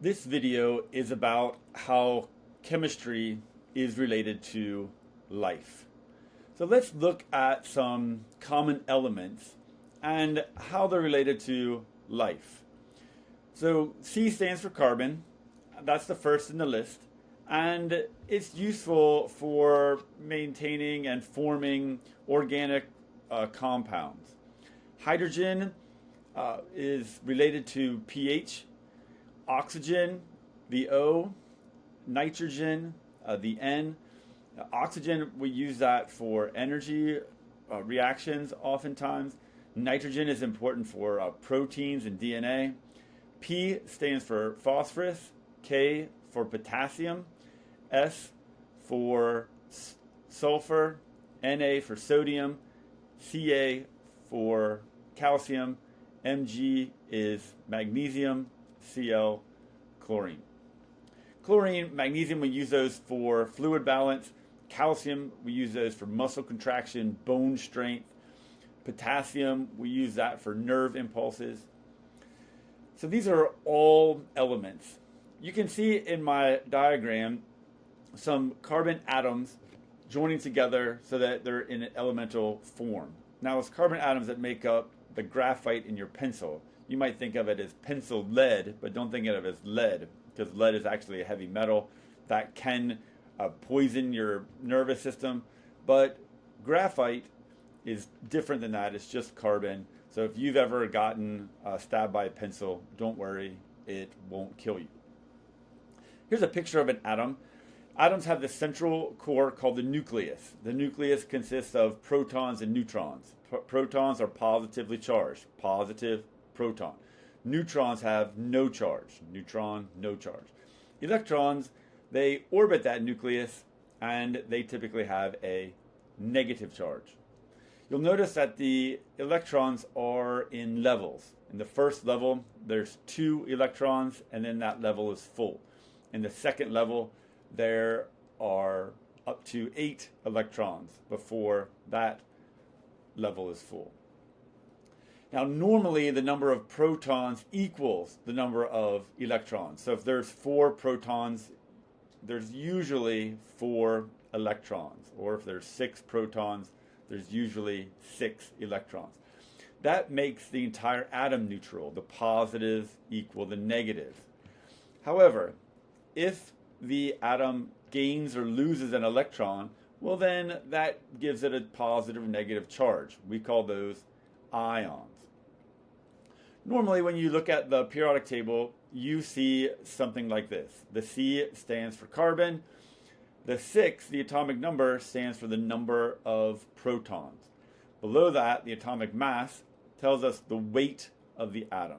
This video is about how chemistry is related to life. So let's look at some common elements and how they're related to life. So C stands for carbon. That's the first in the list. And it's useful for maintaining and forming organic compounds. Hydrogen is related to pH. Oxygen, the O. Nitrogen, the N. Oxygen, we use that for energy reactions oftentimes. Nitrogen is important for proteins and DNA. P stands for phosphorus. K for potassium. S for sulfur. Na for sodium. Ca for calcium. Mg is magnesium. Cl, chlorine. Chlorine, magnesium, we use those for fluid balance. Calcium, we use those for muscle contraction, bone strength. Potassium, we use that for nerve impulses. So these are all elements. You can see in my diagram some carbon atoms joining together so that they're in an elemental form. Now it's carbon atoms that make up the graphite in your pencil. You might think of it as pencil lead, but don't think of it as lead, because lead is actually a heavy metal that can poison your nervous system. But graphite is different than that. It's just carbon. So if you've ever gotten stabbed by a pencil, don't worry, it won't kill you. Here's a picture of an atom. Atoms have the central core called the nucleus. The nucleus consists of protons and neutrons. Protons are positively charged, positive proton. Neutrons have no charge, neutron, no charge. Electrons, they orbit that nucleus and they typically have a negative charge. You'll notice that the electrons are in levels. In the first level, there's 2 electrons and then that level is full. In the second level, there are up to 8 electrons before that level is full. Now, normally the number of protons equals the number of electrons. So if there's 4 protons, there's usually 4 electrons. Or if there's 6 protons, there's usually 6 electrons. That makes the entire atom neutral. The positives equal the negatives. However, if the atom gains or loses an electron, well then that gives it a positive or negative charge. We call those ions. Normally when you look at the periodic table, you see something like this. The C stands for carbon. The 6, the atomic number, stands for the number of protons. Below that, the atomic mass tells us the weight of the atom.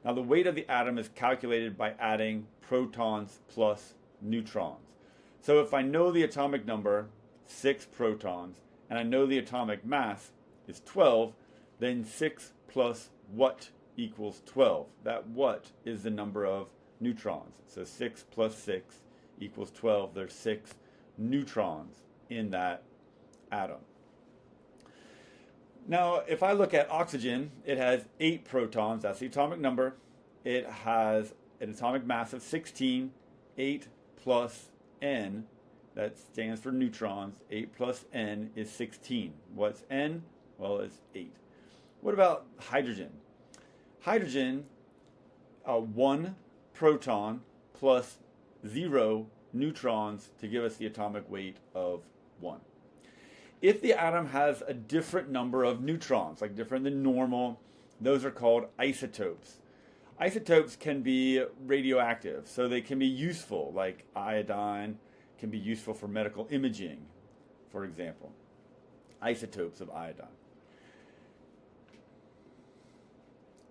Now the weight of the atom is calculated by adding protons plus neutrons. So if I know the atomic number, 6 protons, and I know the atomic mass is 12, then 6 plus what equals 12. That what is the number of neutrons. So 6 plus 6 equals 12. There's 6 neutrons in that atom. Now, if I look at oxygen, it has 8 protons. That's the atomic number. It has an atomic mass of 16. 8 plus N, that stands for neutrons. 8 plus N is 16. What's N? Well, it's 8. What about hydrogen? Hydrogen, 1 proton plus 0 neutrons to give us the atomic weight of 1. If the atom has a different number of neutrons, like different than normal, those are called isotopes. Isotopes can be radioactive, so they can be useful, like iodine can be useful for medical imaging, for example. Isotopes of iodine.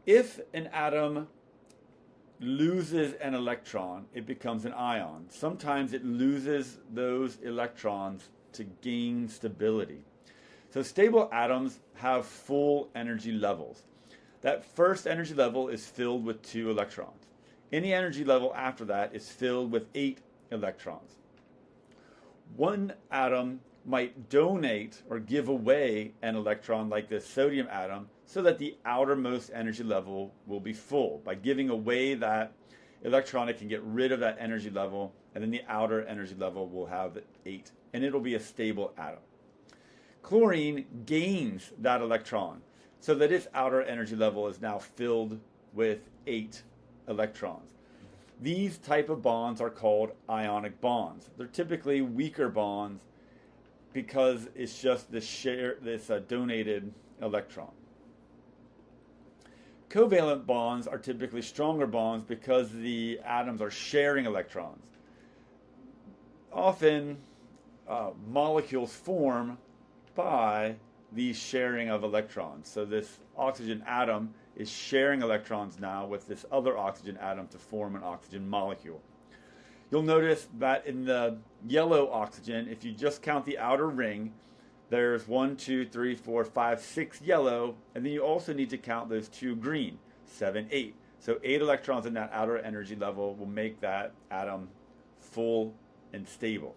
If an atom loses an electron, it becomes an ion. Sometimes it loses those electrons to gain stability. So stable atoms have full energy levels. That first energy level is filled with 2 electrons. Any energy level after that is filled with 8 electrons. One atom might donate or give away an electron like this sodium atom so that the outermost energy level will be full. By giving away that electron, it can get rid of that energy level, and then the outer energy level will have 8, and it'll be a stable atom. Chlorine gains that electron, so that its outer energy level is now filled with 8 electrons. These type of bonds are called ionic bonds. They're typically weaker bonds because it's just this donated electron. Covalent bonds are typically stronger bonds because the atoms are sharing electrons. Often, molecules form by the sharing of electrons. So this oxygen atom is sharing electrons now with this other oxygen atom to form an oxygen molecule. You'll notice that in the yellow oxygen, if you just count the outer ring, there's 1, 2, 3, 4, 5, 6 yellow, and then you also need to count those 2 green, 7, 8. So 8 electrons in that outer energy level will make that atom full and stable.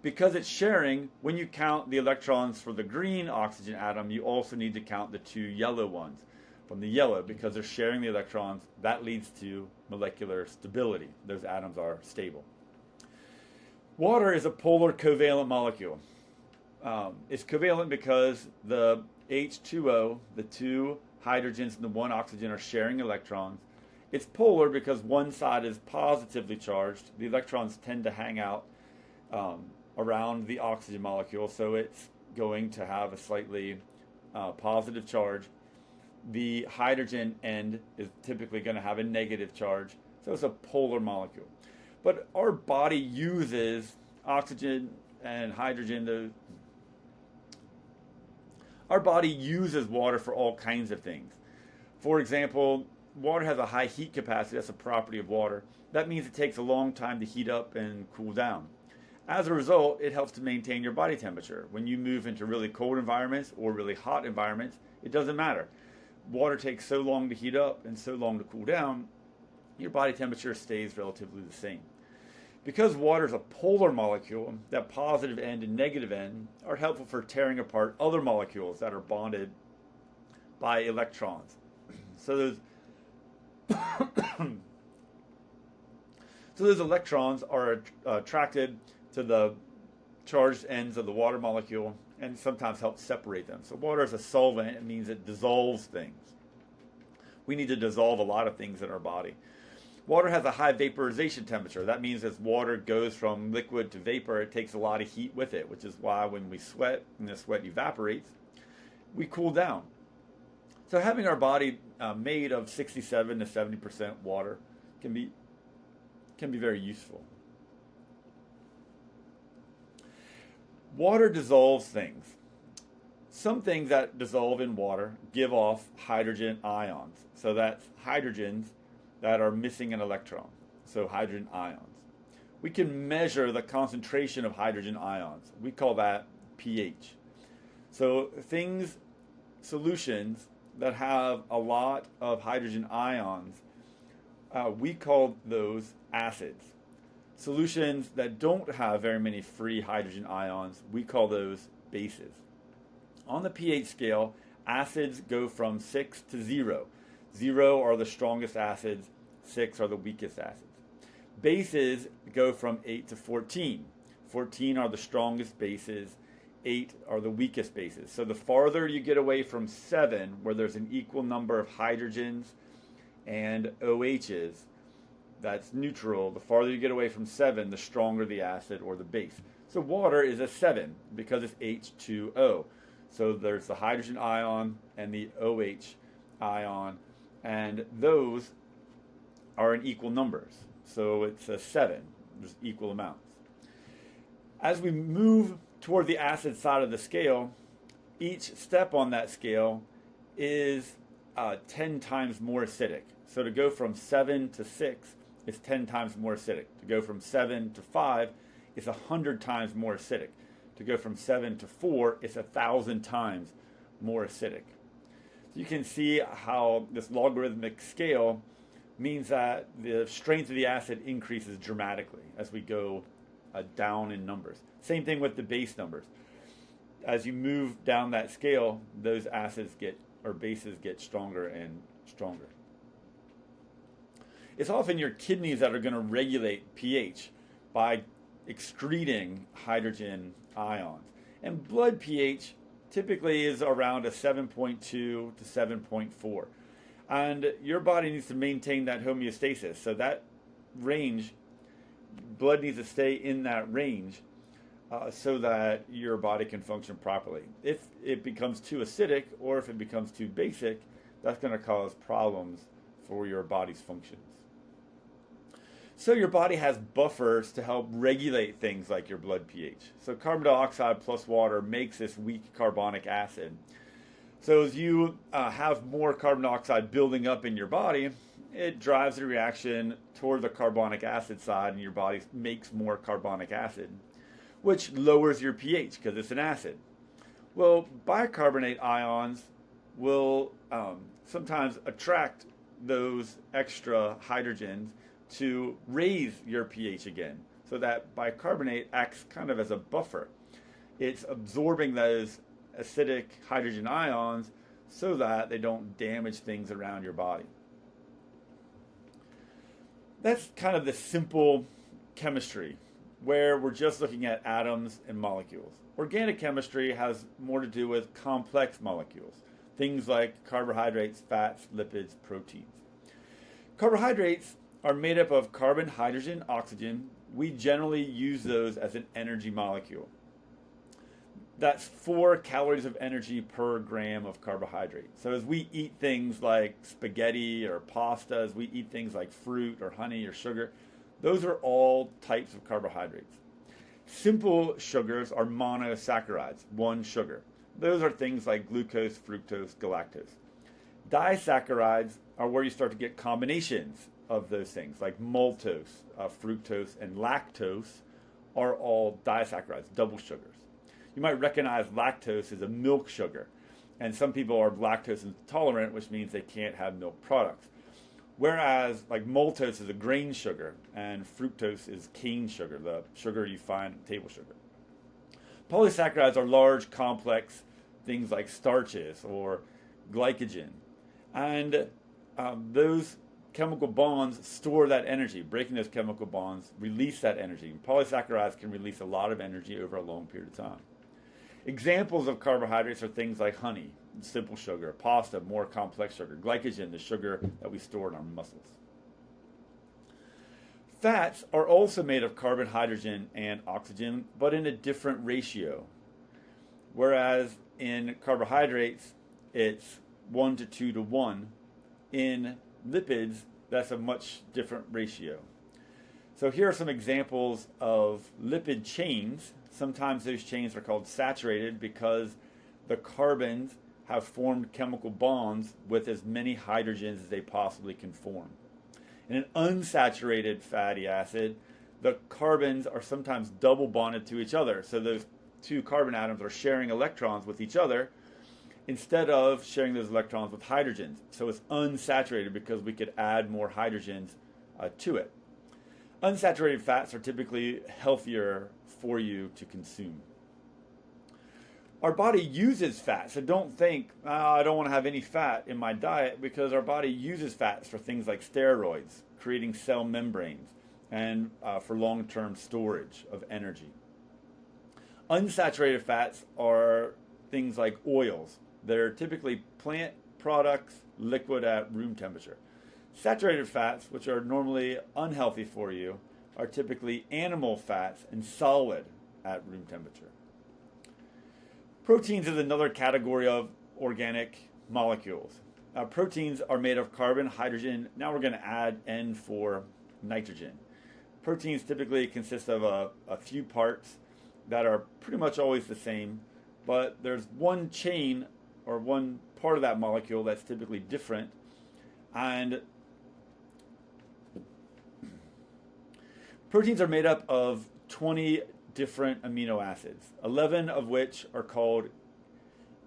Because it's sharing, when you count the electrons for the green oxygen atom, you also need to count the 2 yellow ones from the yellow. Because they're sharing the electrons, that leads to molecular stability. Those atoms are stable. Water is a polar covalent molecule. It's covalent because the H2O, the 2 hydrogens and the 1 oxygen, are sharing electrons. It's polar because one side is positively charged. The electrons tend to hang out around the oxygen molecule, so it's going to have a slightly positive charge. The hydrogen end is typically going to have a negative charge, so it's a polar molecule. But our body uses oxygen and hydrogen. Our body uses water for all kinds of things. For example, water has a high heat capacity. That's a property of water. That means it takes a long time to heat up and cool down. As a result, it helps to maintain your body temperature. When you move into really cold environments or really hot environments, it doesn't matter. Water takes so long to heat up and so long to cool down, your body temperature stays relatively the same. Because water is a polar molecule, that positive end and negative end are helpful for tearing apart other molecules that are bonded by electrons. So those electrons are attracted to the charged ends of the water molecule and sometimes help separate them. So water is a solvent. It means it dissolves things. We need to dissolve a lot of things in our body. Water has a high vaporization temperature. That means as water goes from liquid to vapor, it takes a lot of heat with it, which is why when we sweat and the sweat evaporates, we cool down. So having our body made of 67 to 70% water can be very useful. Water dissolves things. Some things that dissolve in water give off hydrogen ions. So that's hydrogens that are missing an electron. So hydrogen ions. We can measure the concentration of hydrogen ions. We call that pH. So solutions that have a lot of hydrogen ions, we call those acids. Solutions that don't have very many free hydrogen ions, we call those bases. On the pH scale, acids go from 6 to 0. 0 are the strongest acids, 6 are the weakest acids. Bases go from 8 to 14. 14 are the strongest bases, 8 are the weakest bases. So the farther you get away from 7, where there's an equal number of hydrogens and OHs, that's neutral. The farther you get away from 7, the stronger the acid or the base. So water is a 7 because it's H2O. So there's the hydrogen ion and the OH ion, and those are in equal numbers. So it's a 7. There's equal amounts. As we move toward the acid side of the scale, each step on that scale is 10 times more acidic. So to go from 7 to 6 is 10 times more acidic. To go from 7 to 5 is 100 times more acidic. To go from 7 to 4 is 1,000 times more acidic. So you can see how this logarithmic scale means that the strength of the acid increases dramatically as we go down in numbers. Same thing with the base numbers. As you move down that scale, those bases get stronger and stronger. it's often your kidneys that are going to regulate pH by excreting hydrogen ions. And blood pH typically is around a 7.2 to 7.4. And your body needs to maintain that homeostasis. So that range, blood needs to stay in that range so that your body can function properly. If it becomes too acidic or if it becomes too basic, that's going to cause problems for your body's functions. So your body has buffers to help regulate things like your blood pH. So carbon dioxide plus water makes this weak carbonic acid. So as you have more carbon dioxide building up in your body, it drives the reaction toward the carbonic acid side, and your body makes more carbonic acid, which lowers your pH because it's an acid. Well, bicarbonate ions will sometimes attract those extra hydrogens to raise your pH again. So that bicarbonate acts kind of as a buffer. It's absorbing those acidic hydrogen ions so that they don't damage things around your body. That's kind of the simple chemistry, where we're just looking at atoms and molecules. Organic chemistry has more to do with complex molecules, things like carbohydrates, fats, lipids, proteins. Carbohydrates are made up of carbon, hydrogen, oxygen. We generally use those as an energy molecule. That's 4 calories of energy per gram of carbohydrate. So as we eat things like spaghetti or pasta, as we eat things like fruit or honey or sugar, those are all types of carbohydrates. Simple sugars are monosaccharides, one sugar. Those are things like glucose, fructose, galactose. Disaccharides are where you start to get combinations of those things, like maltose, fructose, and lactose are all disaccharides, double sugars. You might recognize lactose as a milk sugar, and some people are lactose intolerant, which means they can't have milk products. Whereas, like maltose is a grain sugar, and fructose is cane sugar, the sugar you find table sugar. Polysaccharides are large, complex things like starches or glycogen, and those chemical bonds store that energy. Breaking those chemical bonds release that energy. And polysaccharides can release a lot of energy over a long period of time. Examples of carbohydrates are things like honey, simple sugar, pasta, more complex sugar, glycogen, the sugar that we store in our muscles. Fats are also made of carbon, hydrogen, and oxygen, but in a different ratio. Whereas in carbohydrates, it's 1 to 2 to 1. In lipids, that's a much different ratio. So here are some examples of lipid chains. Sometimes those chains are called saturated because the carbons have formed chemical bonds with as many hydrogens as they possibly can form. In an unsaturated fatty acid, the carbons are sometimes double bonded to each other. So those 2 carbon atoms are sharing electrons with each other instead of sharing those electrons with hydrogens. So it's unsaturated because we could add more hydrogens to it. Unsaturated fats are typically healthier for you to consume. Our body uses fat, so don't think, I don't want to have any fat in my diet, because our body uses fats for things like steroids, creating cell membranes, and for long-term storage of energy. Unsaturated fats are things like oils. They're typically plant products, liquid at room temperature. Saturated fats, which are normally unhealthy for you, are typically animal fats and solid at room temperature. Proteins is another category of organic molecules. Proteins are made of carbon, hydrogen. Now we're going to add N for nitrogen. Proteins typically consist of a few parts that are pretty much always the same, but there's one chain or one part of that molecule that's typically different. And proteins are made up of 20 different amino acids, 11 of which are called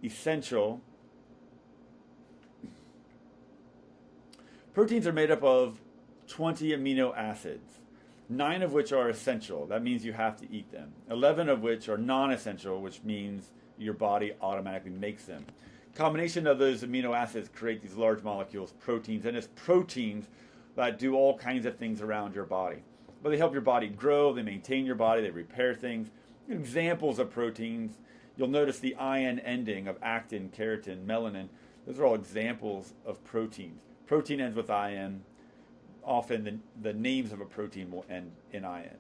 essential. Proteins are made up of 20 amino acids, 9 of which are essential. That means you have to eat them. 11 of which are non-essential, which means your body automatically makes them. Combination of those amino acids create these large molecules, proteins, and it's proteins that do all kinds of things around your body. But they help your body grow, they maintain your body, they repair things. Examples of proteins, you'll notice the IN ending of actin, keratin, melanin. Those are all examples of proteins. Protein ends with IN. Often the names of a protein will end in IN.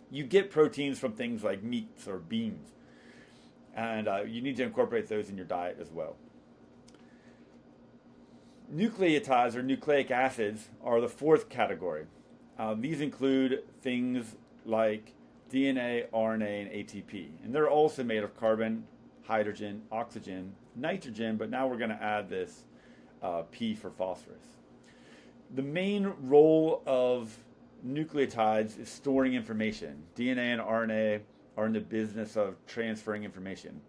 You get proteins from things like meats or beans, and you need to incorporate those in your diet as well. Nucleotides or nucleic acids are the fourth category. These include things like DNA, RNA, and ATP. And they're also made of carbon, hydrogen, oxygen, nitrogen, but now we're going to add this P for phosphorus. The main role of nucleotides is storing information. DNA and RNA are in the business of transferring information.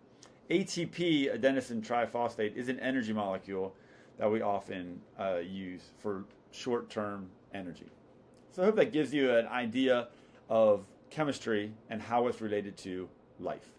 ATP, adenosine triphosphate, is an energy molecule that we often use for short-term energy. So I hope that gives you an idea of chemistry and how it's related to life.